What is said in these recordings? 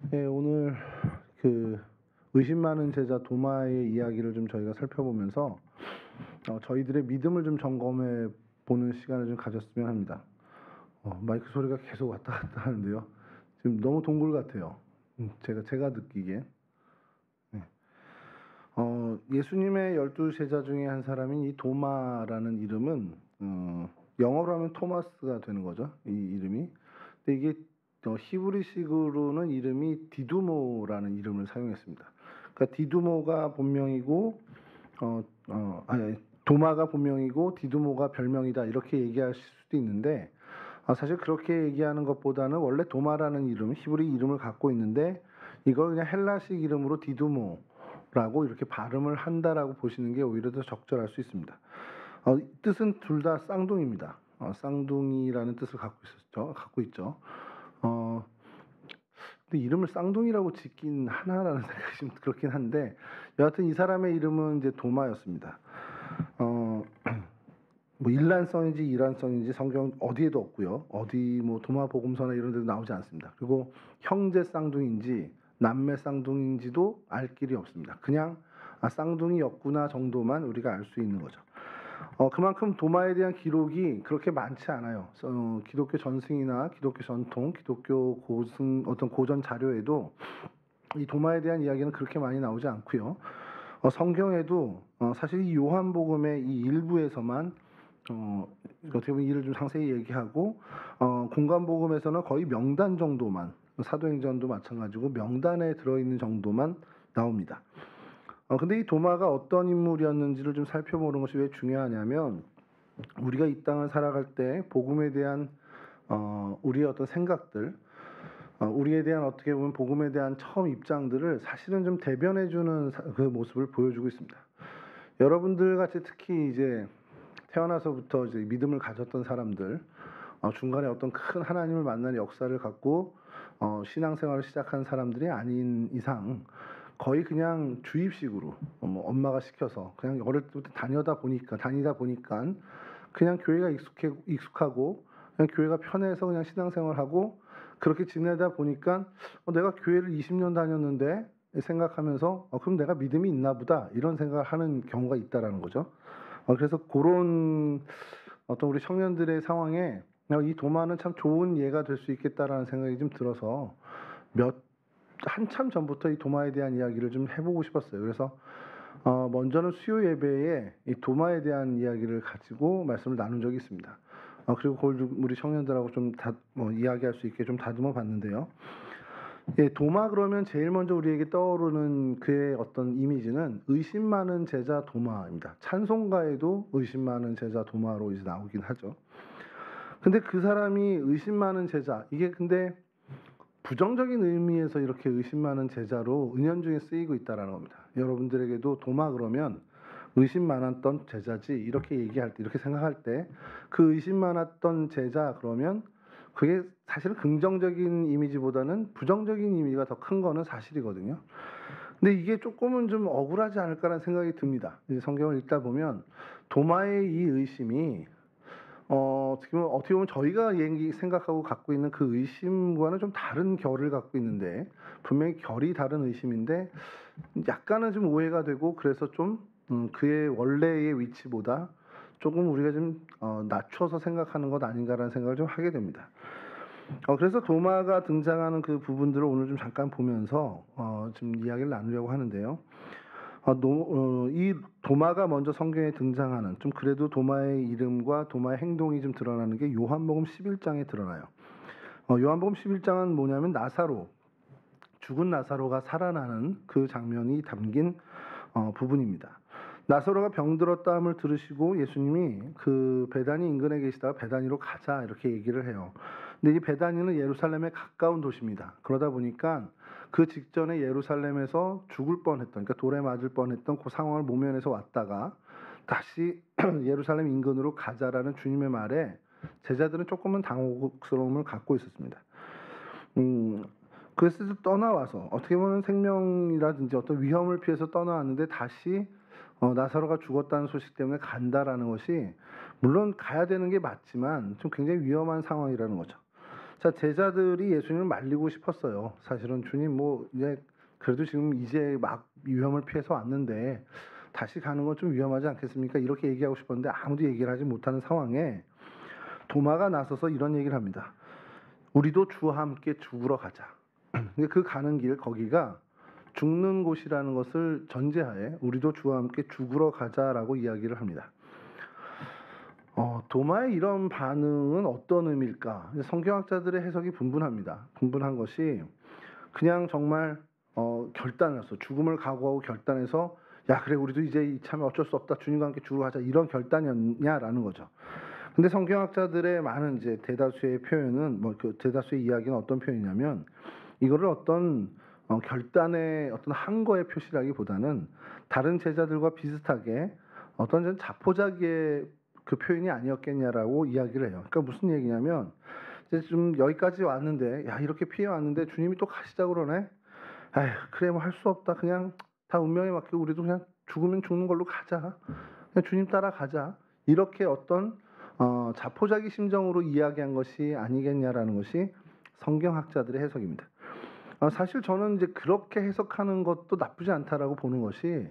네, 오늘 그 의심 많은 제자 도마의 이야기를 좀 저희가 살펴보면서 저희들의 믿음을 좀 점검해 보는 시간을 좀 가졌으면 합니다. 마이크 소리가 계속 왔다 갔다 하는데요. 지금 너무 동굴 같아요. 제가 느끼기에. 네. 예수님의 12제자 중에 한 사람인 이 도마라는 이름은 영어로 하면 토마스가 되는 거죠. 이 이름이. 근데 이게 히브리식으로는 이름이 디두모라는 이름을 사용했습니다. 그러니까 디두모가 본명이고 도마가 본명이고 디두모가 별명이다 이렇게 얘기하실 수도 있는데 사실 그렇게 얘기하는 것보다는 원래 도마라는 이름, 히브리 이름을 갖고 있는데 이걸 그냥 헬라식 이름으로 디두모라고 이렇게 발음을 한다라고 보시는 게 오히려 더 적절할 수 있습니다. 뜻은 둘 다 쌍둥이입니다. 쌍둥이라는 뜻을 갖고 있죠. 근데 이름을 쌍둥이라고 짓긴 하나라는 생각이 좀 그렇긴 한데 여하튼 이 사람의 이름은 이제 도마였습니다. 뭐 일란성인지 이란성인지 성경 어디에도 없고요. 어디 뭐 도마복음서나 이런 데도 나오지 않습니다. 그리고 형제 쌍둥이인지 남매 쌍둥이인지도 알 길이 없습니다. 그냥 쌍둥이였구나 정도만 우리가 알 수 있는 거죠. 그만큼 도마에 대한 기록이 그렇게 많지 않아요. 기독교 전승이나 기독교 전통, 기독교 고승 어떤 고전 자료에도 이 도마에 대한 이야기는 그렇게 많이 나오지 않고요. 성경에도 사실 이 요한복음의 이 일부에서만 어떻게 보면 이를 좀 상세히 얘기하고 공간복음에서는 거의 명단 정도만 사도행전도 마찬가지고 명단에 들어있는 정도만 나옵니다. 근데 이 도마가 어떤 인물이었는지를 좀 살펴보는 것이 왜 중요하냐면 우리가 이 땅을 살아갈 때 복음에 대한 우리의 어떤 생각들, 우리에 대한 어떻게 보면 복음에 대한 처음 입장들을 사실은 좀 대변해주는 그 모습을 보여주고 있습니다. 여러분들 같이 특히 이제 태어나서부터 이제 믿음을 가졌던 사람들, 중간에 어떤 큰 하나님을 만나는 역사를 갖고 신앙생활을 시작한 사람들이 아닌 이상 거의 그냥 주입식으로 뭐 엄마가 시켜서 그냥 어릴 때부터 다니다 보니까 그냥 교회가 익숙하고 그냥 교회가 편해서 그냥 신앙생활하고 그렇게 지내다 보니까 내가 교회를 20년 다녔는데 생각하면서 그럼 내가 믿음이 있나 보다 이런 생각을 하는 경우가 있다라는 거죠. 그래서 그런 어떤 우리 청년들의 상황에 이 도마는 참 좋은 예가 될 수 있겠다라는 생각이 좀 들어서 한참 전부터 이 도마에 대한 이야기를 좀 해보고 싶었어요. 그래서 먼저는 수요 예배에 이 도마에 대한 이야기를 가지고 말씀을 나눈 적이 있습니다. 그리고 그걸 좀 우리 청년들하고 좀 이야기할 수 있게 좀 다듬어 봤는데요. 예, 도마 그러면 제일 먼저 우리에게 떠오르는 그의 어떤 이미지는 의심 많은 제자 도마입니다. 찬송가에도 의심 많은 제자 도마로 이제 나오긴 하죠. 근데 그 사람이 의심 많은 제자, 이게 근데 부정적인 의미에서 이렇게 의심 많은 제자로 은연중에 쓰이고 있다라는 겁니다. 여러분들에게도 도마 그러면 의심 많았던 제자지 이렇게 얘기할 때, 이렇게 생각할 때 그 의심 많았던 제자 그러면 그게 사실은 긍정적인 이미지보다는 부정적인 의미가 더 큰 거는 사실이거든요. 근데 이게 조금은 좀 억울하지 않을까라는 생각이 듭니다. 성경을 읽다 보면 도마의 이 의심이 어떻게 보면 저희가 생각하고 갖고 있는 그 의심과는 좀 다른 결을 갖고 있는데 분명히 결이 다른 의심인데 약간은 좀 오해가 되고 그래서 좀 그의 원래의 위치보다 조금 우리가 좀 낮춰서 생각하는 것 아닌가라는 생각을 좀 하게 됩니다. 그래서 도마가 등장하는 그 부분들을 오늘 좀 잠깐 보면서 좀 이야기를 나누려고 하는데요. 이 도마가 먼저 성경에 등장하는 좀 그래도 도마의 이름과 도마의 행동이 좀 드러나는 게 요한복음 11장에 드러나요. 요한복음 11장은 뭐냐면 죽은 나사로가 살아나는 그 장면이 담긴 부분입니다. 나사로가 병들었다함을 들으시고 예수님이 그 베다니 인근에 계시다가 베다니로 가자 이렇게 얘기를 해요. 근데 이 베다니는 예루살렘에 가까운 도시입니다. 그러다 보니까 그 직전에 예루살렘에서 죽을 뻔했던, 그러니까 돌에 맞을 뻔했던 그 상황을 모면해서 왔다가 다시 예루살렘 인근으로 가자라는 주님의 말에 제자들은 조금은 당혹스러움을 갖고 있었습니다. 그래서 떠나와서 어떻게 보면 생명이라든지 어떤 위험을 피해서 떠나왔는데 다시 나사로가 죽었다는 소식 때문에 간다라는 것이 물론 가야 되는 게 맞지만 좀 굉장히 위험한 상황이라는 거죠. 자, 제자들이 예수님을 말리고 싶었어요. 사실은 주님 뭐 이제 그래도 지금 이제 막 위험을 피해서 왔는데 다시 가는 건 좀 위험하지 않겠습니까? 이렇게 얘기하고 싶었는데 아무도 얘기를 하지 못하는 상황에 도마가 나서서 이런 얘기를 합니다. 우리도 주와 함께 죽으러 가자. 근데 그 가는 길 거기가 죽는 곳이라는 것을 전제하에 우리도 주와 함께 죽으러 가자라고 이야기를 합니다. 도마의 이런 반응은 어떤 의미일까? 성경학자들의 해석이 분분합니다. 분분한 것이 그냥 정말 결단해서 죽음을 각오하고 결단해서 야 그래 우리도 이제 이참에 어쩔 수 없다 주님과 함께 죽으러 가자 이런 결단이었냐라는 거죠. 근데 성경학자들의 많은 이제 대다수의 표현은 그 대다수의 이야기는 어떤 표현이냐면 이거를 어떤 결단의 어떤 항거의 표시라기보다는 다른 제자들과 비슷하게 어떤 자포자기의 그 표현이 아니었겠냐라고 이야기를 해요. 그러니까 무슨 얘기냐면 이제 좀 여기까지 왔는데 야 이렇게 피해 왔는데 주님이 또 가시자 그러네. 아휴 그래 뭐 할 수 없다. 그냥 다 운명에 맡기고 우리도 그냥 죽으면 죽는 걸로 가자. 그냥 주님 따라가자. 이렇게 어떤 자포자기 심정으로 이야기한 것이 아니겠냐라는 것이 성경학자들의 해석입니다. 사실 저는 이제 그렇게 해석하는 것도 나쁘지 않다라고 보는 것이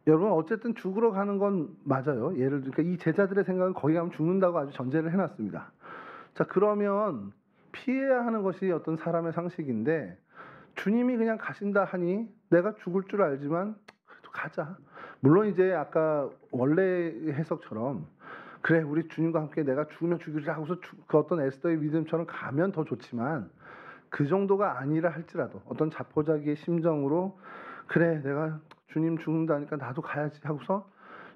여러분 어쨌든 죽으러 가는 건 맞아요. 예를 들니까 이 제자들의 생각은 거기 가면 죽는다고 아주 전제를 해놨습니다. 자 그러면 피해야 하는 것이 어떤 사람의 상식인데 주님이 그냥 가신다 하니 내가 죽을 줄 알지만 그래도 가자. 물론 이제 아까 원래 해석처럼 그래 우리 주님과 함께 내가 죽으면 죽이리라 하고서 그 어떤 에스더의 믿음처럼 가면 더 좋지만 그 정도가 아니라 할지라도 어떤 자포자기의 심정으로 그래 내가 주님 죽는다니까 나도 가야지 하고서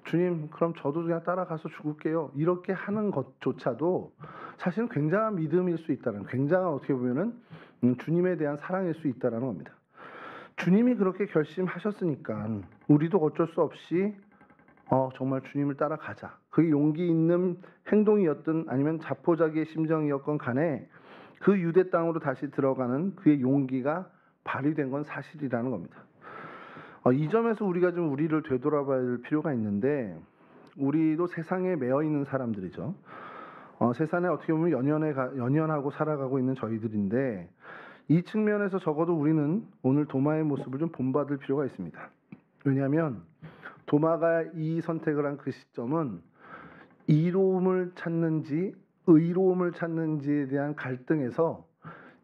주님 그럼 저도 그냥 따라가서 죽을게요 이렇게 하는 것조차도 사실은 굉장한 믿음일 수 있다는 굉장한 어떻게 보면은 주님에 대한 사랑일 수 있다는 겁니다. 주님이 그렇게 결심하셨으니까 우리도 어쩔 수 없이 정말 주님을 따라가자. 그게 용기 있는 행동이었든 아니면 자포자기의 심정이었건 간에 그 유대 땅으로 다시 들어가는 그의 용기가 발휘된 건 사실이라는 겁니다. 이 점에서 우리가 좀 우리를 되돌아봐야 될 필요가 있는데 우리도 세상에 매여 있는 사람들이죠. 세상에 어떻게 보면 연연하고 살아가고 있는 저희들인데 이 측면에서 적어도 우리는 오늘 도마의 모습을 좀 본받을 필요가 있습니다. 왜냐하면 도마가 이 선택을 한 그 시점은 이로움을 찾는지 의로움을 찾는지에 대한 갈등에서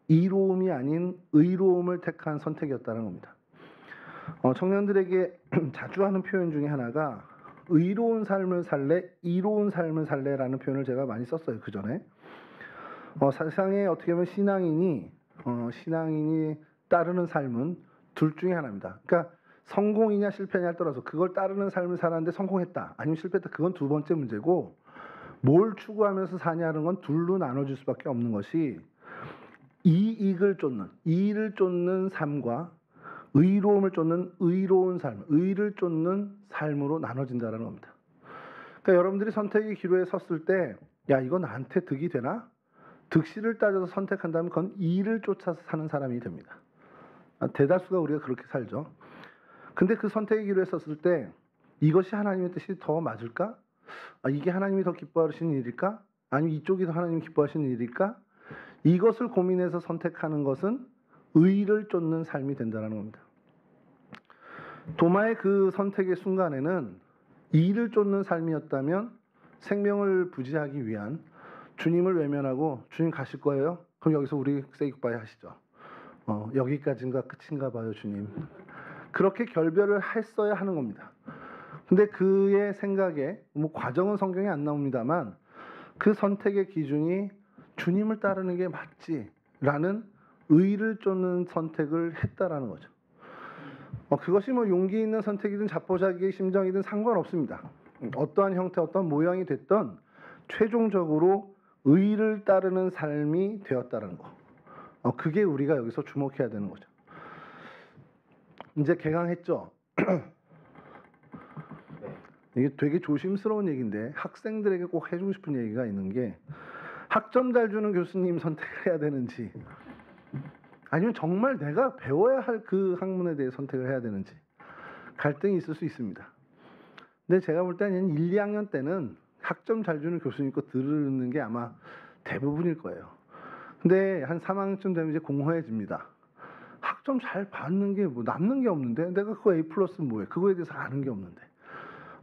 이로움이 아닌 의로움을 택한 선택이었다는 겁니다. 청년들에게 자주 하는 표현 중에 하나가 의로운 삶을 살래, 이로운 삶을 살래라는 표현을 제가 많이 썼어요. 그 전에 세상에 어떻게 보면 신앙인이 따르는 삶은 둘 중에 하나입니다. 그러니까 성공이냐 실패냐를 떠나서 그걸 따르는 삶을 살았는데 성공했다 아니면 실패했다 그건 두 번째 문제고 뭘 추구하면서 사냐는 건 둘로 나눠질 수밖에 없는 것이 이익을 쫓는 삶과 의로움을 쫓는 의로운 삶, 의를 쫓는 삶으로 나눠진다는 겁니다. 그러니까 여러분들이 선택의 기로에 섰을 때 야 이거 나한테 득이 되나? 득실을 따져서 선택한다면 그건 이를 쫓아서 사는 사람이 됩니다. 대다수가 우리가 그렇게 살죠. 근데 그 선택의 기로에 섰을 때 이것이 하나님의 뜻이 더 맞을까? 이게 하나님이 더 기뻐하시는 일일까? 아니면 이쪽이 더 하나님이 기뻐하시는 일일까? 이것을 고민해서 선택하는 것은 의를 쫓는 삶이 된다는 겁니다. 도마의 그 선택의 순간에는 이를 쫓는 삶이었다면 생명을 부지하기 위한 주님을 외면하고 주님 가실 거예요? 그럼 여기서 우리 say goodbye 하시죠. 여기까지인가 끝인가 봐요 주님. 그렇게 결별을 했어야 하는 겁니다. 근데 그의 생각에 과정은 성경에 안 나옵니다만 그 선택의 기준이 주님을 따르는 게 맞지라는 의를 쫓는 선택을 했다라는 거죠. 그것이 용기 있는 선택이든 자포자기의 심정이든 상관없습니다. 어떠한 형태, 어떤 모양이 됐던 최종적으로 의를 따르는 삶이 되었다는 거. 그게 우리가 여기서 주목해야 되는 거죠. 이제 개강했죠. 이게 되게 조심스러운 얘기인데 학생들에게 꼭 해주고 싶은 얘기가 있는 게 학점 잘 주는 교수님 선택을 해야 되는지 아니면 정말 내가 배워야 할 그 학문에 대해 선택을 해야 되는지 갈등이 있을 수 있습니다. 근데 제가 볼 때는 1, 2학년 때는 학점 잘 주는 교수님 거 들으는 게 아마 대부분일 거예요. 근데 한 3학년쯤 되면 이제 공허해집니다. 학점 잘 받는 게 뭐 남는 게 없는데 내가 그거 A 플러스 뭐해? 그거에 대해서 아는 게 없는데.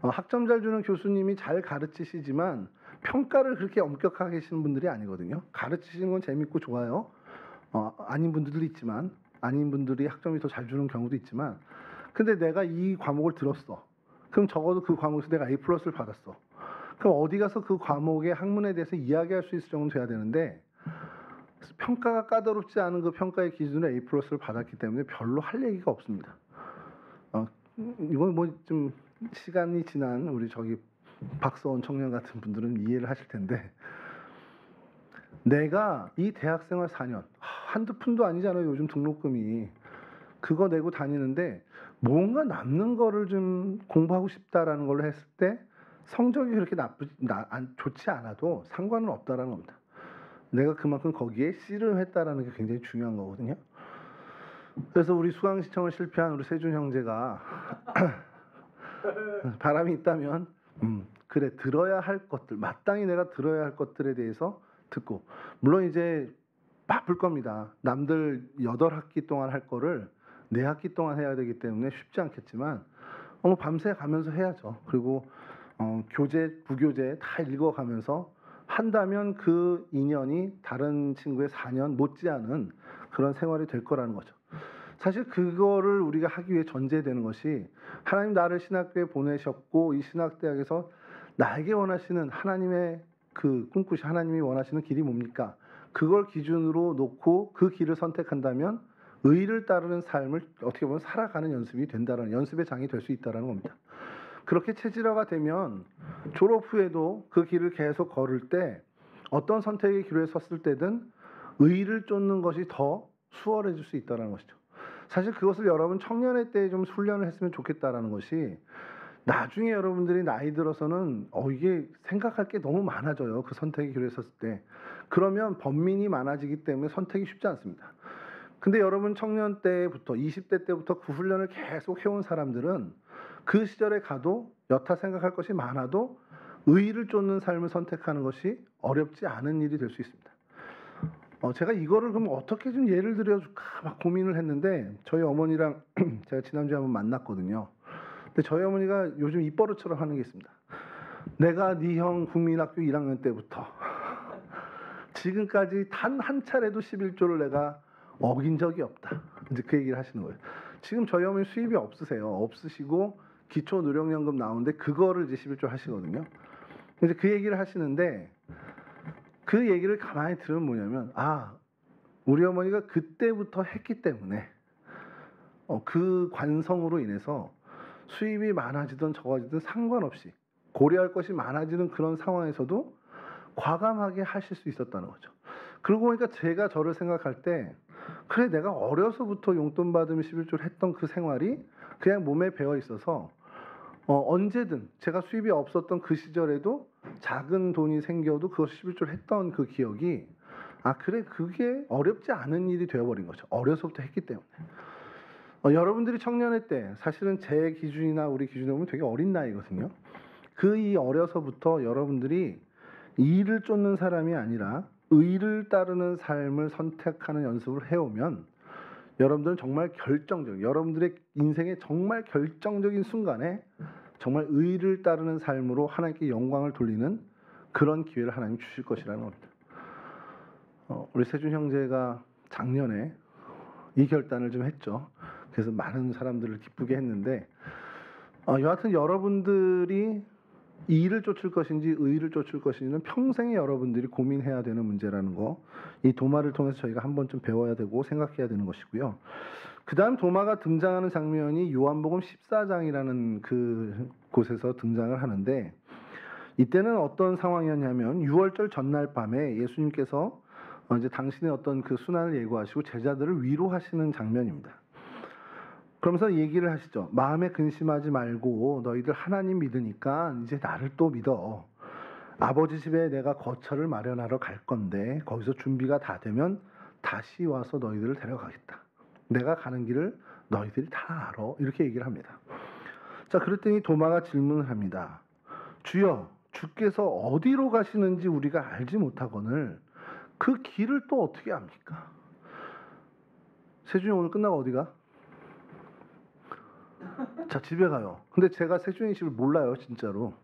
학점 잘 주는 교수님이 잘 가르치시지만 평가를 그렇게 엄격하게 하시는 분들이 아니거든요. 가르치시는 건 재밌고 좋아요. 아닌 분들도 있지만 아닌 분들이 학점이 더 잘 주는 경우도 있지만 근데 내가 이 과목을 들었어. 그럼 적어도 그 과목에서 내가 A 플러스를 받았어. 그럼 어디 가서 그 과목의 학문에 대해서 이야기할 수 있을 정도 돼야 되는데 평가가 까다롭지 않은 그 평가의 기준으로 A 플러스를 받았기 때문에 별로 할 얘기가 없습니다. 이건 뭐 좀 시간이 지난 우리 저기 박서원 청년 같은 분들은 이해를 하실 텐데 내가 이 대학생활 4년 한두 푼도 아니잖아요. 요즘 등록금이 그거 내고 다니는데 뭔가 남는 거를 좀 공부하고 싶다라는 걸로 했을 때 성적이 그렇게 좋지 않아도 상관은 없다라는 겁니다. 내가 그만큼 거기에 씨름했다라는 게 굉장히 중요한 거거든요. 그래서 우리 수강 신청을 실패한 우리 세준 형제가 바람이 있다면 그래 들어야 할 것들 마땅히 내가 들어야 할 것들에 대해서 듣고 물론 이제 바쁠 겁니다. 남들 8학기 동안 할 거를 4학기 동안 해야 되기 때문에 쉽지 않겠지만 밤새 가면서 해야죠. 그리고 교재, 부교재 다 읽어가면서 한다면 그 2년이 다른 친구의 4년 못지않은 그런 생활이 될 거라는 거죠. 사실 그거를 우리가 하기 위해 전제되는 것이 하나님 나를 신학교에 보내셨고 이 신학대학에서 나에게 원하시는 하나님의 그 꿈꾸시 하나님이 원하시는 길이 뭡니까? 그걸 기준으로 놓고 그 길을 선택한다면 의를 따르는 삶을 어떻게 보면 살아가는 연습이 된다는 연습의 장이 될 수 있다는 겁니다. 그렇게 체질화가 되면 졸업 후에도 그 길을 계속 걸을 때 어떤 선택의 기로에 섰을 때든 의를 쫓는 것이 더 수월해질 수 있다는 것이죠. 사실 그것을 여러분 청년의 때에 좀 훈련을 했으면 좋겠다라는 것이 나중에 여러분들이 나이 들어서는 이게 생각할 게 너무 많아져요. 그 선택의 기로에 섰을 때. 그러면 번민이 많아지기 때문에 선택이 쉽지 않습니다. 근데 여러분 청년 때부터 20대 때부터 그 훈련을 계속 해온 사람들은 그 시절에 가도 여타 생각할 것이 많아도 의의를 쫓는 삶을 선택하는 것이 어렵지 않은 일이 될 수 있습니다. 제가 이거를 그럼 어떻게 좀 예를 들어줄까 막 고민을 했는데 저희 어머니랑 제가 지난주에 한번 만났거든요. 근데 저희 어머니가 요즘 입버릇처럼 하는 게 있습니다. 내가 네 형 국민학교 1학년 때부터 지금까지 단 한 차례도 11조를 내가 어긴 적이 없다. 이제 그 얘기를 하시는 거예요. 지금 저희 어머니 수입이 없으시고 기초노령연금 나오는데 그거를 이제 11조 하시거든요. 이제 그 얘기를 하시는데 그 얘기를 가만히 들으면 뭐냐면 우리 어머니가 그때부터 했기 때문에 그 관성으로 인해서 수입이 많아지든 적어지든 상관없이 고려할 것이 많아지는 그런 상황에서도 과감하게 하실 수 있었다는 거죠. 그러고 보니까 제가 저를 생각할 때 그래 내가 어려서부터 용돈 받으면 11조를 했던 그 생활이 그냥 몸에 배어 있어서 언제든 제가 수입이 없었던 그 시절에도 작은 돈이 생겨도 그것 11조를 했던 그 기억이 그래 그게 어렵지 않은 일이 되어버린 거죠. 어려서부터 했기 때문에. 여러분들이 청년의 때 사실은 제 기준이나 우리 기준에 보면 되게 어린 나이거든요. 이 어려서부터 여러분들이 이를 쫓는 사람이 아니라 의를 따르는 삶을 선택하는 연습을 해오면 여러분들은 정말 여러분들의 인생의 정말 결정적인 순간에 정말 의를 따르는 삶으로 하나님께 영광을 돌리는 그런 기회를 하나님 주실 것이라는 겁니다. 우리 세준 형제가 작년에 이 결단을 좀 했죠. 그래서 많은 사람들을 기쁘게 했는데 여하튼 여러분들이 이를 쫓을 것인지 의를 쫓을 것인지는 평생에 여러분들이 고민해야 되는 문제라는 거, 이 도마를 통해서 저희가 한번 좀 배워야 되고 생각해야 되는 것이고요. 그 다음 도마가 등장하는 장면이 요한복음 14장이라는 그 곳에서 등장을 하는데 이때는 어떤 상황이었냐면 6월절 전날 밤에 예수님께서 이제 당신의 어떤 그 순환을 예고하시고 제자들을 위로하시는 장면입니다. 그러면서 얘기를 하시죠. 마음에 근심하지 말고 너희들 하나님 믿으니까 이제 나를 또 믿어. 아버지 집에 내가 거처를 마련하러 갈 건데 거기서 준비가 다 되면 다시 와서 너희들을 데려가겠다. 내가 가는 길을 너희들이 다 알아. 이렇게 얘기를 합니다. 자, 그랬더니 도마가 질문을 합니다. 주여, 주께서 어디로 가시는지 우리가 알지 못하거늘 그 길을 또 어떻게 압니까? 세준이 오늘 끝나고 어디 가? 자, 집에 가요. 근데 제가 세준이 집을 몰라요, 진짜로.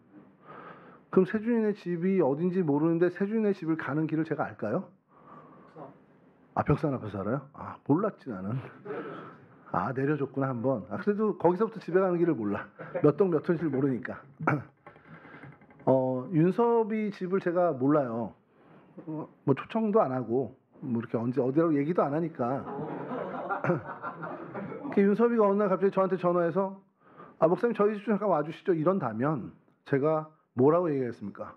그럼 세준이네 집이 어딘지 모르는데 세준이네 집을 가는 길을 제가 알까요? 아, 벽산 앞에서 살아요? 아, 몰랐지 나는. 아, 내려줬구나 한번. 아, 그래도 거기서부터 집에 가는 길을 몰라. 몇 동 몇 호인지를 모르니까. 윤섭이 집을 제가 몰라요. 뭐 초청도 안 하고 뭐 이렇게 언제 어디라고 얘기도 안 하니까. 윤섭이가 어느 날 갑자기 저한테 전화해서 아, 목사님 저희 집 좀 잠깐 와주시죠 이런다면 제가 뭐라고 얘기했습니까?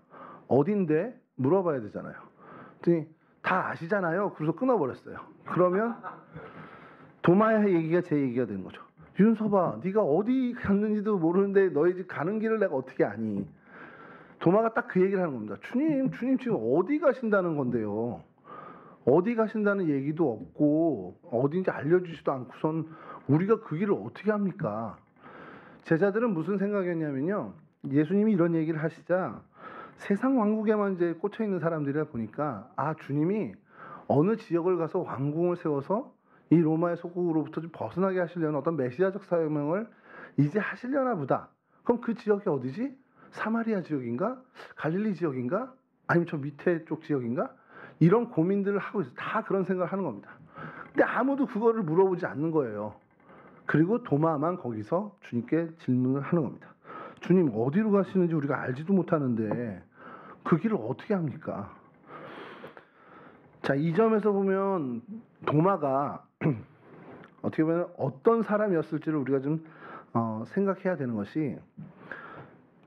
어딘데? 물어봐야 되잖아요. 그랬더니 다 아시잖아요. 그래서 끊어버렸어요. 그러면 도마의 얘기가 제 얘기가 되는 거죠. 윤섭아, 네가 어디 갔는지도 모르는데 너희 집 가는 길을 내가 어떻게 아니? 도마가 딱 그 얘기를 하는 겁니다. 주님 지금 어디 가신다는 건데요? 어디 가신다는 얘기도 없고 어딘지 알려주지도 않고선 우리가 그 길을 어떻게 합니까? 제자들은 무슨 생각이었냐면요. 예수님이 이런 얘기를 하시자 세상 왕국에만 이제 꽂혀 있는 사람들이라 보니까 아, 주님이 어느 지역을 가서 왕궁을 세워서 이 로마의 속국으로부터 좀 벗어나게 하시려는 어떤 메시아적 사명을 이제 하시려나 보다. 그럼 그 지역이 어디지? 사마리아 지역인가? 갈릴리 지역인가? 아니면 저 밑에 쪽 지역인가? 이런 고민들을 하고 있어요. 다 그런 생각을 하는 겁니다. 근데 아무도 그거를 물어보지 않는 거예요. 그리고 도마만 거기서 주님께 질문을 하는 겁니다. 주님 어디로 가시는지 우리가 알지도 못하는데 그 길을 어떻게 합니까? 자, 이 점에서 보면 도마가 어떻게 보면 어떤 사람이었을지를 우리가 좀 생각해야 되는 것이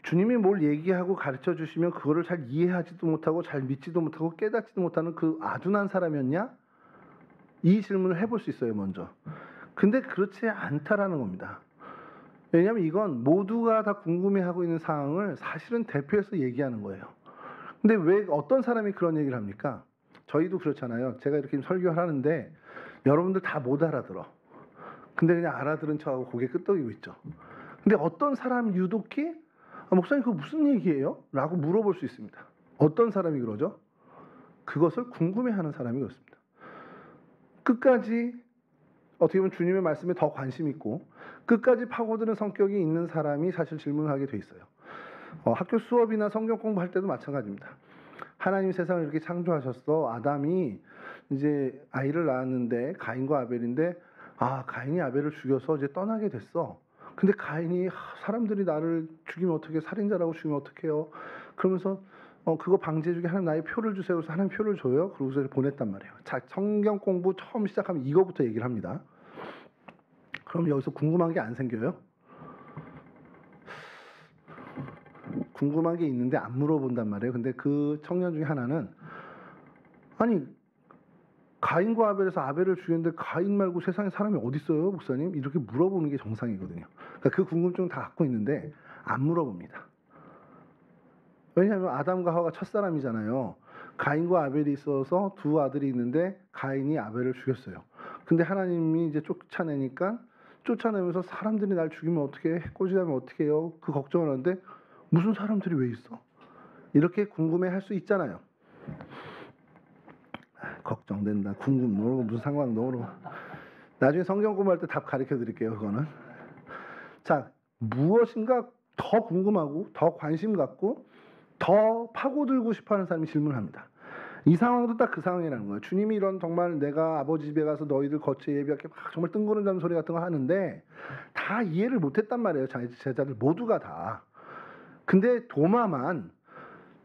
주님이 뭘 얘기하고 가르쳐 주시면 그거를 잘 이해하지도 못하고 잘 믿지도 못하고 깨닫지도 못하는 그 아둔한 사람이었냐? 이 질문을 해볼 수 있어요, 먼저. 근데 그렇지 않다라는 겁니다. 왜냐하면 이건 모두가 다 궁금해하고 있는 상황을 사실은 대표해서 얘기하는 거예요. 근데 왜 어떤 사람이 그런 얘기를 합니까? 저희도 그렇잖아요. 제가 이렇게 설교를 하는데 여러분들 다 못 알아들어. 근데 그냥 알아들은 척하고 고개 끄덕이고 있죠. 근데 어떤 사람 유독히 아, 목사님 그거 무슨 얘기예요? 라고 물어볼 수 있습니다. 어떤 사람이 그러죠? 그것을 궁금해하는 사람이 그렇습니다. 끝까지 어떻게 보면 주님의 말씀에 더 관심 있고 끝까지 파고드는 성격이 있는 사람이 사실 질문을 하게 돼 있어요. 학교 수업이나 성경 공부할 때도 마찬가지입니다. 하나님 세상을 이렇게 창조하셨어. 아담이 이제 아이를 낳았는데 가인과 아벨인데 아, 가인이 아벨을 죽여서 이제 떠나게 됐어. 근데 가인이 사람들이 나를 죽이면 어떻게 살인자라고 죽이면 어떡해요? 그러면서 그거 방지해주게 하나님 나의 표를 주세요. 그래서 하나님 표를 줘요. 그러고서 보냈단 말이에요. 자, 성경 공부 처음 시작하면 이거부터 얘기를 합니다. 그럼 여기서 궁금한 게 안 생겨요? 궁금한 게 있는데 안 물어본단 말이에요. 근데 그 청년 중에 하나는 아니 가인과 아벨에서 아벨을 죽였는데 가인 말고 세상에 사람이 어디 있어요, 목사님? 이렇게 물어보는 게 정상이거든요. 그러니까 그 궁금증을 다 갖고 있는데 안 물어봅니다. 왜냐하면 아담과 하와가 첫사람이잖아요. 가인과 아벨이 있어서 두 아들이 있는데 가인이 아벨을 죽였어요. 근데 하나님이 이제 쫓아내면서 사람들이 날 죽이면 어떻게 해? 꼬지라면 어떻게 해요? 그 걱정을 하는데 무슨 사람들이 왜 있어? 이렇게 궁금해할 수 있잖아요. 걱정된다. 궁금 노로 무슨 상관 노로. 나중에 성경 공부할 때 답 가르쳐 드릴게요. 그거는. 자, 무엇인가 더 궁금하고 더 관심 갖고 더 파고들고 싶어하는 사람이 질문합니다. 이 상황도 딱 그 상황이라는 거예요. 주님이 이런 정말 내가 아버지 집에 가서 너희들 거처 예비하게 막 정말 뜬구름 소리 같은 거 하는데 다 이해를 못했단 말이에요. 제자들 모두가 다. 근데 도마만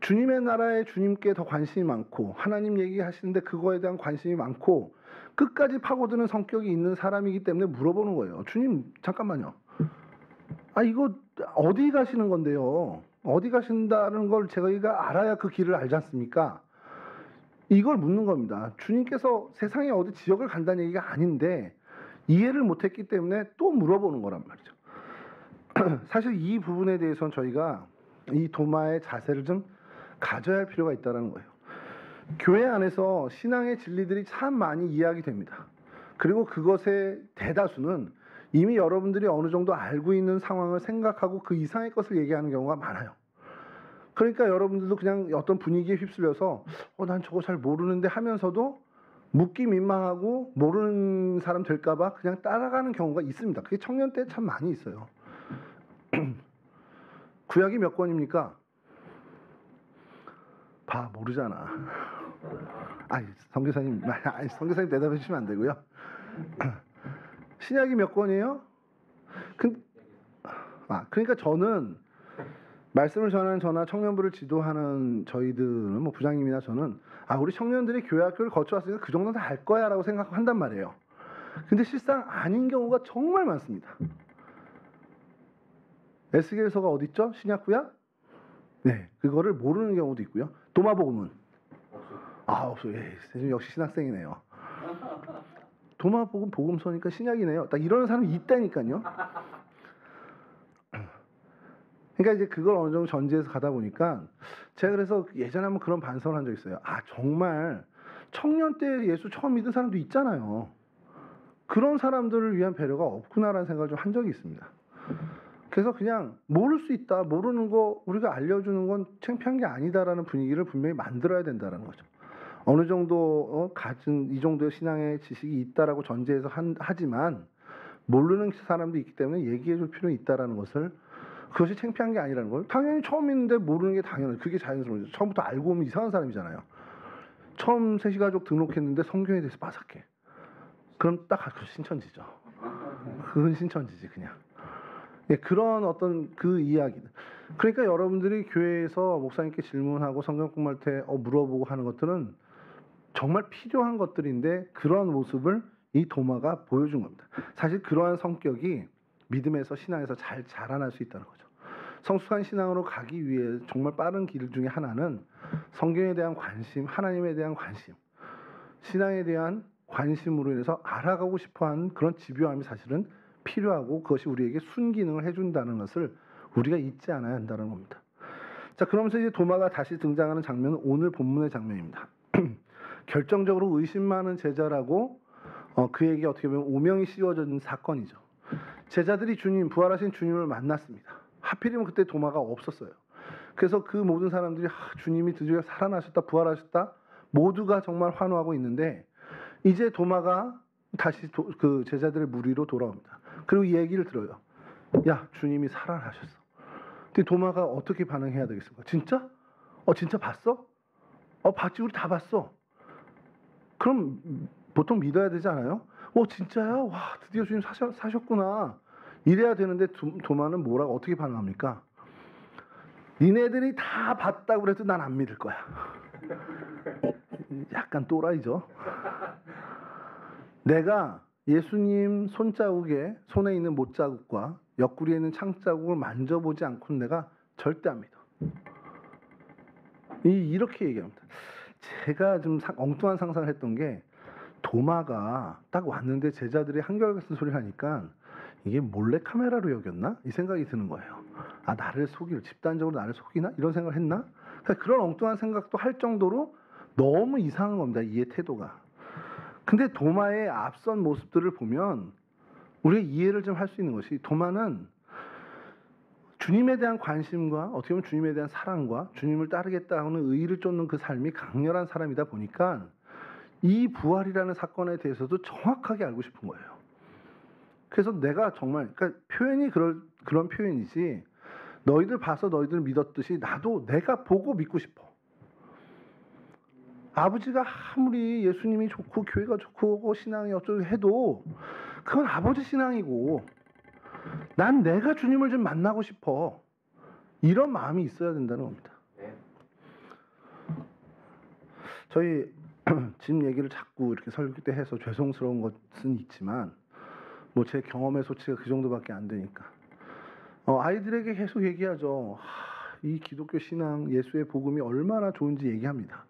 주님의 나라에 주님께 더 관심이 많고 하나님 얘기하시는데 그거에 대한 관심이 많고 끝까지 파고드는 성격이 있는 사람이기 때문에 물어보는 거예요. 주님 잠깐만요. 아, 이거 어디 가시는 건데요? 어디 가신다는 걸 저희가 알아야 그 길을 알지 않습니까? 이걸 묻는 겁니다. 주님께서 세상에 어디 지역을 간다는 얘기가 아닌데 이해를 못했기 때문에 또 물어보는 거란 말이죠. 사실 이 부분에 대해서는 저희가 이 도마의 자세를 좀 가져야 할 필요가 있다는 거예요. 교회 안에서 신앙의 진리들이 참 많이 이야기 됩니다. 그리고 그것의 대다수는 이미 여러분들이 어느 정도 알고 있는 상황을 생각하고 그 이상의 것을 얘기하는 경우가 많아요. 그러니까 여러분들도 그냥 어떤 분위기에 휩쓸려서 난 저거 잘 모르는데 하면서도 묻기 민망하고 모르는 사람 될까 봐 그냥 따라가는 경우가 있습니다. 그게 청년 때 참 많이 있어요. 구약이 몇 권입니까? 모르잖아. 선교사님 대답해 주시면 안 되고요. 신약이 몇 권이에요? 그러니까 저는 말씀을 전하는 저나 청년부를 지도하는 저희들은 뭐 부장님이나 저는 우리 청년들이 교회 학교를 거쳐왔으니까 그 정도는 다 알 거야 라고 생각한단 말이에요. 근데 실상 아닌 경우가 정말 많습니다. 에스겔서가 어디 있죠? 신약 구약? 네, 그거를 모르는 경우도 있고요. 도마복음은? 없어요. 역시 신학생이네요. 도마복음 복음서니까 신약이네요. 딱 이러는 사람이 있다니까요. 그러니까 이제 그걸 어느 정도 전제해서 가다 보니까 제가 그래서 예전에 한번 그런 반성을 한 적 있어요. 정말 청년 때 예수 처음 믿은 사람도 있잖아요. 그런 사람들을 위한 배려가 없구나라는 생각을 좀 한 적이 있습니다. 그래서 그냥 모를 수 있다, 모르는 거 우리가 알려주는 건 창피한 게 아니다라는 분위기를 분명히 만들어야 된다는 거죠. 어느 정도 가진 이 정도의 신앙의 지식이 있다라고 전제해서 하지만 모르는 사람도 있기 때문에 얘기해줄 필요는 있다라는 것을, 그것이 창피한 게 아니라는 걸. 당연히 처음 있는데 모르는 게 당연해. 그게 자연스러워요. 처음부터 알고 오면 이상한 사람이잖아요. 처음 새시가족 등록했는데 성경에 대해서 빠삭해. 그럼 딱 신천지죠. 그건 신천지지 그냥. 그런 어떤 그 이야기들. 그러니까 여러분들이 교회에서 목사님께 질문하고 성경 공부할 때 물어보고 하는 것들은 정말 필요한 것들인데 그러한 모습을 이 도마가 보여준 겁니다. 사실 그러한 성격이 믿음에서 신앙에서 잘 자라날 수 있다는 거죠. 성숙한 신앙으로 가기 위해 정말 빠른 길 중에 하나는 성경에 대한 관심, 하나님에 대한 관심, 신앙에 대한 관심으로 인해서 알아가고 싶어하는 그런 집요함이 사실은 필요하고 그것이 우리에게 순기능을 해준다는 것을 우리가 잊지 않아야 한다는 겁니다. 자, 그러면서 이제 도마가 다시 등장하는 장면은 오늘 본문의 장면입니다. 결정적으로 의심 많은 제자라고 그에게 어떻게 보면 오명이 씌워진 사건이죠. 제자들이 부활하신 주님을 만났습니다. 하필이면 그때 도마가 없었어요. 그래서 그 모든 사람들이 주님이 드디어 살아나셨다, 부활하셨다, 모두가 정말 환호하고 있는데 이제 도마가 다시 그 제자들의 무리로 돌아옵니다. 그리고 이 얘기를 들어요. 야, 주님이 살아나셨어. 근데 도마가 어떻게 반응해야 되겠습니까? 진짜? 진짜 봤어? 봤지, 우리 다 봤어. 그럼 보통 믿어야 되지 않아요? 진짜야? 와, 드디어 주님 사셨구나. 이래야 되는데 도마는 뭐라고 어떻게 반응합니까? 니네들이 다 봤다고 그래도 난 안 믿을 거야. 약간 또라이죠. 내가 예수님 손자국에 손에 있는 못자국과 옆구리에 있는 창자국을 만져보지 않고는 내가 절대 안 믿어. 이렇게 얘기합니다. 제가 좀 엉뚱한 상상을 했던 게 도마가 딱 왔는데 제자들이 한결같은 소리를 하니까 이게 몰래카메라로 여겼나? 이 생각이 드는 거예요. 나를 집단적으로 나를 속이나? 이런 생각을 했나? 그러니까 그런 엉뚱한 생각도 할 정도로 너무 이상한 겁니다. 이의 태도가. 근데 도마의 앞선 모습들을 보면 우리가 이해를 좀 할 수 있는 것이, 도마는 주님에 대한 관심과 어떻게 보면 주님에 대한 사랑과 주님을 따르겠다 하는 의의를 쫓는 그 삶이 강렬한 사람이다 보니까 이 부활이라는 사건에 대해서도 정확하게 알고 싶은 거예요. 그래서 내가 정말, 그러니까 표현이 그런 표현이지, 너희들 봐서 너희들 믿었듯이 나도 내가 보고 믿고 싶어. 아버지가 아무리 예수님이 좋고 교회가 좋고 신앙이 어쩌고 해도 그건 아버지 신앙이고 난 내가 주님을 좀 만나고 싶어. 이런 마음이 있어야 된다는 겁니다. 저희 집 얘기를 자꾸 이렇게 설교 때 해서 죄송스러운 것은 있지만 뭐 제 경험의 소치가 그 정도밖에 안 되니까 아이들에게 계속 얘기하죠. 이 기독교 신앙, 예수의 복음이 얼마나 좋은지 얘기합니다.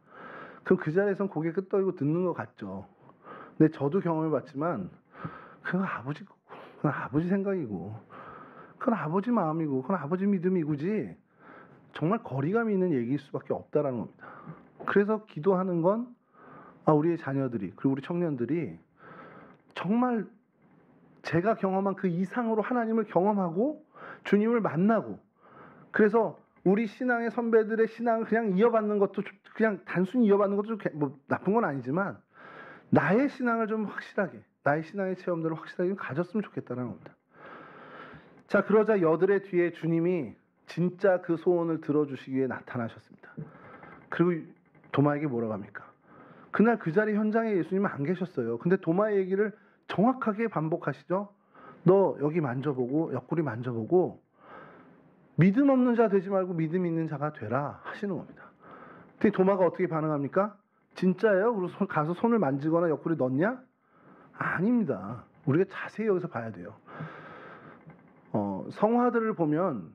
그럼 그 자리에선 고개 끄덕이고 듣는 것 같죠. 근데 저도 경험해봤지만 그건 아버지 생각이고 그건 아버지 마음이고 그건 아버지 믿음이고지 정말 거리감이 있는 얘기일 수밖에 없다라는 겁니다. 그래서 기도하는 건 우리의 자녀들이, 그리고 우리 청년들이 정말 제가 경험한 그 이상으로 하나님을 경험하고 주님을 만나고, 그래서 우리 신앙의 선배들의 신앙을 그냥 이어받는 것도 그냥 단순히 이어받는 것도 뭐 나쁜 건 아니지만 나의 신앙을 좀 확실하게, 나의 신앙의 체험들을 확실하게 좀 가졌으면 좋겠다는 겁니다. 자, 그러자 여들의 뒤에 주님이 진짜 그 소원을 들어주시기 위해 나타나셨습니다. 그리고 도마에게 뭐라고 합니까? 그날 그 자리 현장에 예수님은 안 계셨어요. 근데 도마의 얘기를 정확하게 반복하시죠. 너 여기 만져보고 옆구리 만져보고 믿음 없는 자 되지 말고 믿음 있는 자가 되라 하시는 겁니다. 근데 도마가 어떻게 반응합니까? 진짜예요? 그리고 가서 손을 만지거나 옆구리 넣냐? 아닙니다. 우리가 자세히 여기서 봐야 돼요. 성화들을 보면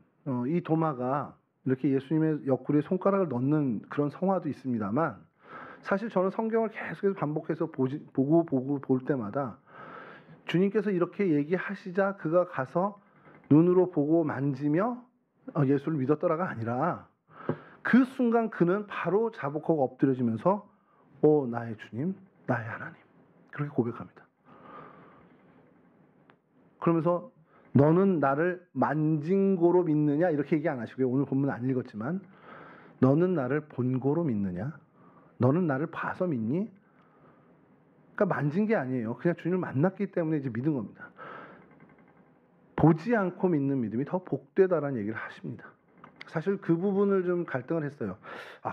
이 도마가 이렇게 예수님의 옆구리에 손가락을 넣는 그런 성화도 있습니다만 사실 저는 성경을 계속해서 반복해서 보고 볼 때마다 주님께서 이렇게 얘기하시자 그가 가서 눈으로 보고 만지며 예수를 믿었더라가 아니라 그 순간 그는 바로 자복하고 엎드려지면서 나의 주님, 나의 하나님 그렇게 고백합니다. 그러면서 너는 나를 만진 고로 믿느냐 이렇게 얘기 안 하시고요. 오늘 본문 안 읽었지만 너는 나를 본 고로 믿느냐? 너는 나를 봐서 믿니? 그러니까 만진 게 아니에요. 그냥 주님을 만났기 때문에 이제 믿은 겁니다. 보지 않고 믿는 믿음이 더 복되다라는 얘기를 하십니다. 사실 그 부분을 좀 갈등을 했어요.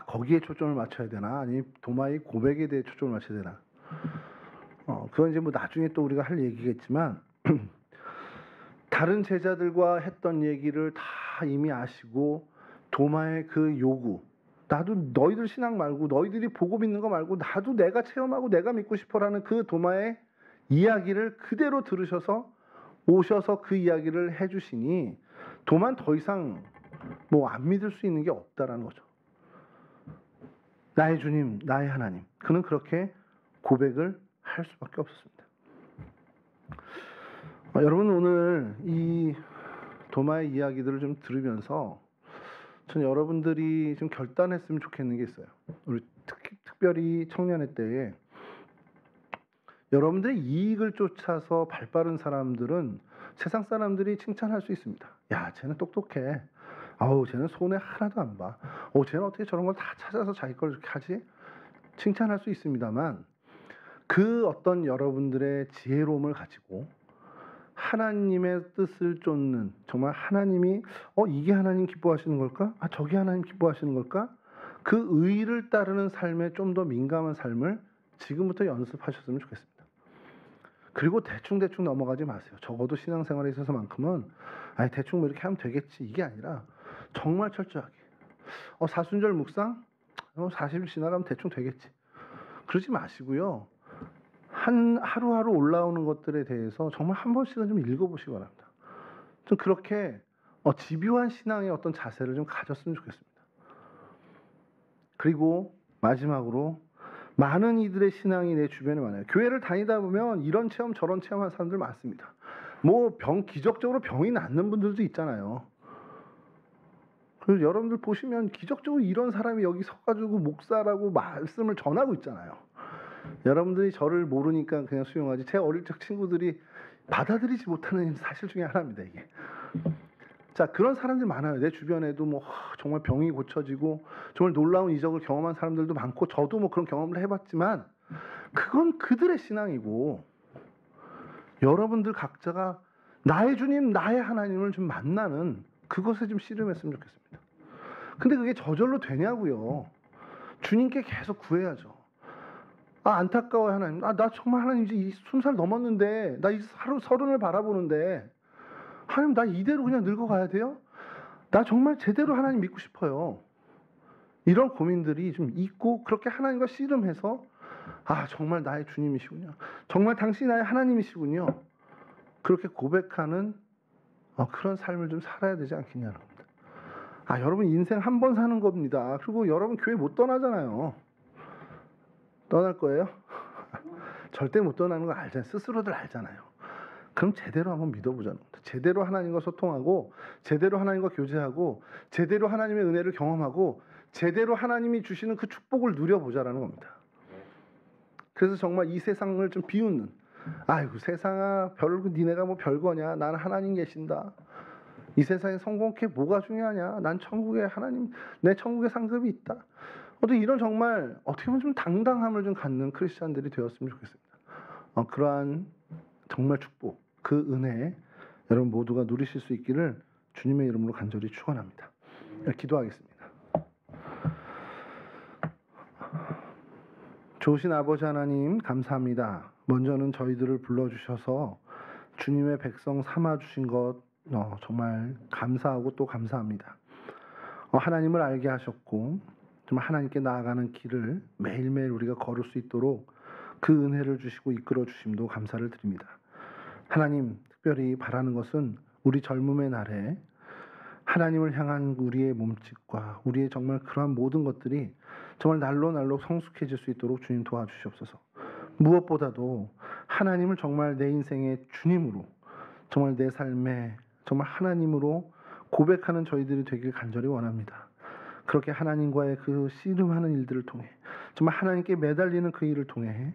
거기에 초점을 맞춰야 되나? 아니면 도마의 고백에 대해 초점을 맞춰야 되나? 그건 이제 뭐 나중에 또 우리가 할 얘기겠지만 다른 제자들과 했던 얘기를 다 이미 아시고 도마의 그 요구, 나도 너희들 신앙 말고 너희들이 보고 믿는 거 말고 나도 내가 체험하고 내가 믿고 싶어라는 그 도마의 이야기를 그대로 들으셔서 오셔서 그 이야기를 해주시니 도마는 더 이상 뭐 안 믿을 수 있는 게 없다라는 거죠. 나의 주님, 나의 하나님. 그는 그렇게 고백을 할 수밖에 없었습니다. 여러분 오늘 이 도마의 이야기들을 좀 들으면서 저는 여러분들이 좀 결단했으면 좋겠는 게 있어요. 우리 특별히 청년의 때에 여러분들의 이익을 쫓아서 발빠른 사람들은 세상 사람들이 칭찬할 수 있습니다. 야, 쟤는 똑똑해. 아우, 쟤는 손에 하나도 안 봐. 쟤는 어떻게 저런 걸 다 찾아서 자기 걸 이렇게 하지? 칭찬할 수 있습니다만 그 어떤 여러분들의 지혜로움을 가지고 하나님의 뜻을 쫓는 정말 하나님이 이게 하나님 기뻐하시는 걸까? 저게 하나님 기뻐하시는 걸까? 그 의를 따르는 삶에 좀 더 민감한 삶을 지금부터 연습하셨으면 좋겠습니다. 그리고 대충 넘어가지 마세요. 적어도 신앙생활에 있어서만큼은 대충 뭐 이렇게 하면 되겠지 이게 아니라 정말 철저하게 사순절 묵상 40일 지나가면 대충 되겠지 그러지 마시고요. 하루하루 올라오는 것들에 대해서 정말 한 번씩은 좀 읽어보시기 바랍니다. 좀 그렇게 집요한 신앙의 어떤 자세를 좀 가졌으면 좋겠습니다. 그리고 마지막으로 많은 이들의 신앙이 내 주변에 많아요. 교회를 다니다 보면 이런 체험 저런 체험한 사람들 많습니다. 뭐 기적적으로 병이 낫는 분들도 있잖아요. 그래서 여러분들 보시면 기적적으로 이런 사람이 여기 서가지고 목사라고 말씀을 전하고 있잖아요. 여러분들이 저를 모르니까 그냥 수용하지 제 어릴 적 친구들이 받아들이지 못하는 사실 중에 하나입니다. 이게. 자, 그런 사람들 많아요. 내 주변에도 뭐 정말 병이 고쳐지고 정말 놀라운 이적을 경험한 사람들도 많고 저도 뭐 그런 경험을 해봤지만 그건 그들의 신앙이고 여러분들 각자가 나의 주님, 나의 하나님을 좀 만나는 그것에 좀 씨름했으면 좋겠습니다. 근데 그게 저절로 되냐고요. 주님께 계속 구해야죠. 안타까워요 하나님. 나 정말 하나님 이제 20살 넘었는데 나 이제 하루 30을 바라보는데 하나님 나 이대로 그냥 늙어가야 돼요? 나 정말 제대로 하나님 믿고 싶어요. 이런 고민들이 좀 있고 그렇게 하나님과 씨름해서 정말 나의 주님이시군요. 정말 당신이 나의 하나님이시군요. 그렇게 고백하는 그런 삶을 좀 살아야 되지 않겠냐는 겁니다. 여러분 인생 한 번 사는 겁니다. 그리고 여러분 교회 못 떠나잖아요. 떠날 거예요? 절대 못 떠나는 거 알잖아요. 스스로들 알잖아요. 그럼 제대로 한번 믿어보자는 겁니다. 제대로 하나님과 소통하고 제대로 하나님과 교제하고 제대로 하나님의 은혜를 경험하고 제대로 하나님이 주시는 그 축복을 누려보자라는 겁니다. 그래서 정말 이 세상을 좀 비웃는 아이고 세상아 니네가 뭐 별거냐 나는 하나님 계신다 이 세상에 성공케 뭐가 중요하냐? 난 천국에 하나님, 내 천국에 상급이 있다. 어떻게 이런 정말 어떻게 보면 좀 당당함을 좀 갖는 크리스찬들이 되었으면 좋겠습니다. 그러한 정말 축복, 그 은혜 여러분 모두가 누리실 수 있기를 주님의 이름으로 간절히 축원합니다. 기도하겠습니다. 좋으신 아버지 하나님 감사합니다. 먼저는 저희들을 불러주셔서 주님의 백성 삼아주신 것 정말 감사하고 또 감사합니다. 하나님을 알게 하셨고 정말 하나님께 나아가는 길을 매일매일 우리가 걸을 수 있도록 그 은혜를 주시고 이끌어 주심도 감사를 드립니다. 하나님 특별히 바라는 것은 우리 젊음의 날에 하나님을 향한 우리의 몸짓과 우리의 정말 그러한 모든 것들이 정말 날로 날로 성숙해질 수 있도록 주님 도와주시옵소서. 무엇보다도 하나님을 정말 내 인생의 주님으로 정말 내 삶에 정말 하나님으로 고백하는 저희들이 되길 간절히 원합니다. 그렇게 하나님과의 그 씨름하는 일들을 통해 정말 하나님께 매달리는 그 일을 통해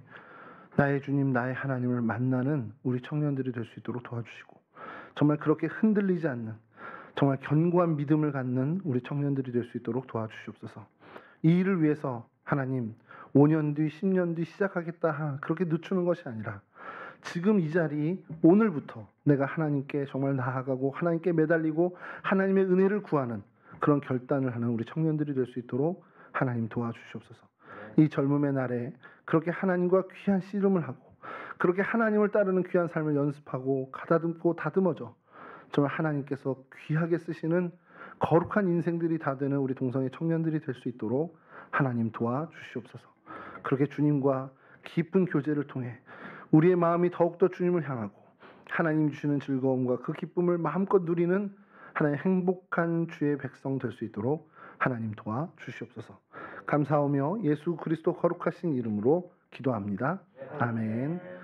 나의 주님 나의 하나님을 만나는 우리 청년들이 될 수 있도록 도와주시고 정말 그렇게 흔들리지 않는 정말 견고한 믿음을 갖는 우리 청년들이 될 수 있도록 도와주시옵소서. 이 일을 위해서 하나님 5년 뒤 10년 뒤 시작하겠다 그렇게 늦추는 것이 아니라 지금 이 자리 오늘부터 내가 하나님께 정말 나아가고 하나님께 매달리고 하나님의 은혜를 구하는 그런 결단을 하는 우리 청년들이 될 수 있도록 하나님 도와주시옵소서. 이 젊음의 날에 그렇게 하나님과 귀한 씨름을 하고 그렇게 하나님을 따르는 귀한 삶을 연습하고 가다듬고 다듬어져 정말 하나님께서 귀하게 쓰시는 거룩한 인생들이 다 되는 우리 동성애 청년들이 될 수 있도록 하나님 도와주시옵소서. 그렇게 주님과 깊은 교제를 통해 우리의 마음이 더욱더 주님을 향하고 하나님 주시는 즐거움과 그 기쁨을 마음껏 누리는 하나님 행복한 주의 백성 될 수 있도록 하나님 도와주시옵소서. 감사하며 예수 그리스도 거룩하신 이름으로 기도합니다. 아멘.